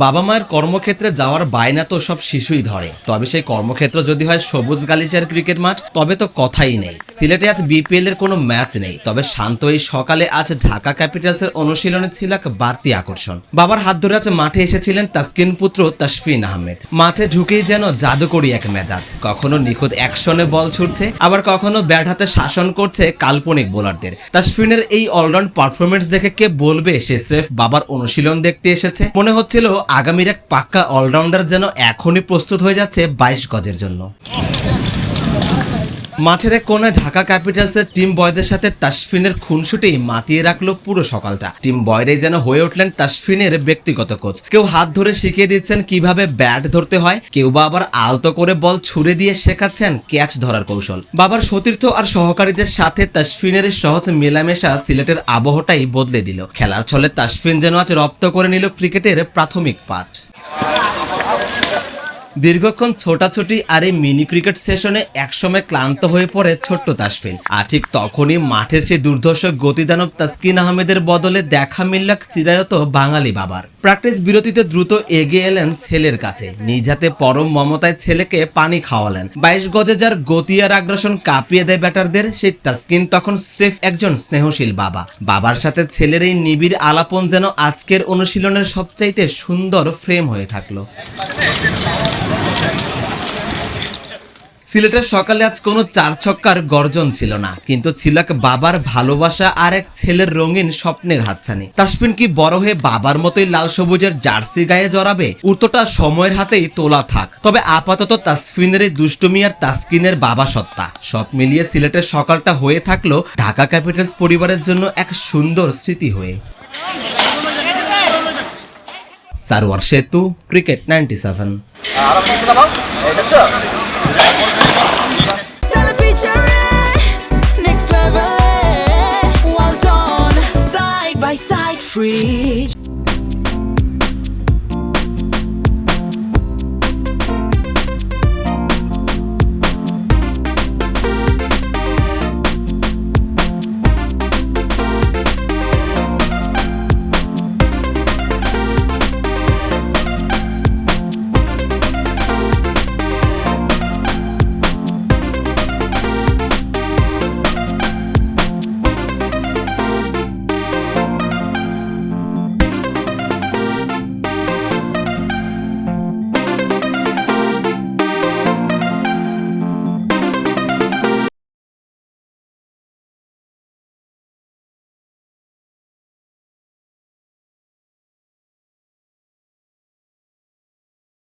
বাবা মায়ের কর্মক্ষেত্রে যাওয়ার বায়না তো সব শিশুই ধরে, তবে সেই কর্মক্ষেত্র যদি হয় সবুজ গালিচার ক্রিকেট মাঠ তবে তো কথাই নেই। সিলেটে আজ বিপিএল এর কোনো ম্যাচ নেই, তবে শান্ত এই সকালে আজ ঢাকা ক্যাপিটালসের অনুশীলনে ছিল এক বাড়তি আকর্ষণ। বাবার হাত ধরে আজ মাঠে এসেছিলেন তাসকিন পুত্র তাসফিন আহমেদ। মাঠে ঢুকেই যেন জাদুকরি এক মেজাজ, কখনো নিখুঁত অ্যাকশনে বল ছুটছে, আবার কখনো ব্যাট হাতে শাসন করছে কাল্পনিক বোলারদের। তাসফিনের এই অলরাউন্ড পারফরমেন্স দেখে কে বলবে সে স্রেফ বাবার অনুশীলন দেখতে এসেছে? মনে হচ্ছিল আগামীর এক পাক্কা অলরাউন্ডার যেন এখনই প্রস্তুত হয়ে যাচ্ছে 22 গজের জন্য। মাঠের এক কোণায় ঢাকা ক্যাপিটালসের টিম বয়দের সাথে তাসফিনের খুনসুটি মাতিয়ে রাখলো পুরো সকালটা। টিম বয়রাই যেন হয়ে উঠলেন তাসফিনের ব্যক্তিগত কোচ। কেউ হাত ধরে শিখিয়ে দিচ্ছেন কিভাবে ব্যাট ধরতে হয়, কেউ বা আবার আলতো করে বল ছুড়ে দিয়ে শেখাচ্ছেন ক্যাচ ধরার কৌশল। বাবার সতীর্থ আর সহকারীদের সাথে তাসফিনের সহজ মেলামেশা সিলেটের আবহটাই বদলে দিল। খেলার ছলে তাসফিন যেন আজ রপ্ত করে নিল ক্রিকেটের প্রাথমিক পাঠ। দীর্ঘক্ষণ ছোটাছুটি আর এই মিনি ক্রিকেট সেশনে একসময় ক্লান্ত হয়ে পড়ে ছোট্ট তাসফিন। আর ঠিক তখনই মাঠের সেই দুর্ধর্ষ গতিদানব তাসকিন আহমেদের বদলে দেখা মিলল চিরায়ত বাঙালি বাবার। প্র্যাকটিস বিরতিতে দ্রুত এগিয়ে এলেন ছেলের কাছে, নিজ হাতে পরম মমতায় ছেলেকে পানি খাওয়ালেন। 22 গজে যার গতি আর আগ্রাসন কাঁপিয়ে দেয় ব্যাটারদের, সেই তাসকিন তখন স্রেফ একজন স্নেহশীল বাবা। বাবার সাথে ছেলের এই নিবিড় আলাপন যেন আজকের অনুশীলনের সবচাইতে সুন্দর ফ্রেম হয়ে থাকলো। সিলেটের সকালে আজ কোনো 4 ছক্কার গর্জন ছিল না, কিন্তু ছিল এক বাবার ভালোবাসা আর এক ছেলের রঙিন স্বপ্নের হাতছানি। তাসফিন কি বড় হয়ে বাবার মতোই লাল সবুজের জার্সি গায়ে জড়াবে? উত্তরটা সময়ের হাতেই তোলা থাক। তবে আপাতত তাসফিনের এই দুষ্টুমি আর তাসকিনের বাবা সত্তা সব মিলিয়ে সিলেটের সকালটা হয়ে থাকলো ঢাকা ক্যাপিটালস পরিবারের জন্য এক সুন্দর স্মৃতি হয়ে। সারোয়ার সেতু, cricket 97। Next level, well done, side by side, free.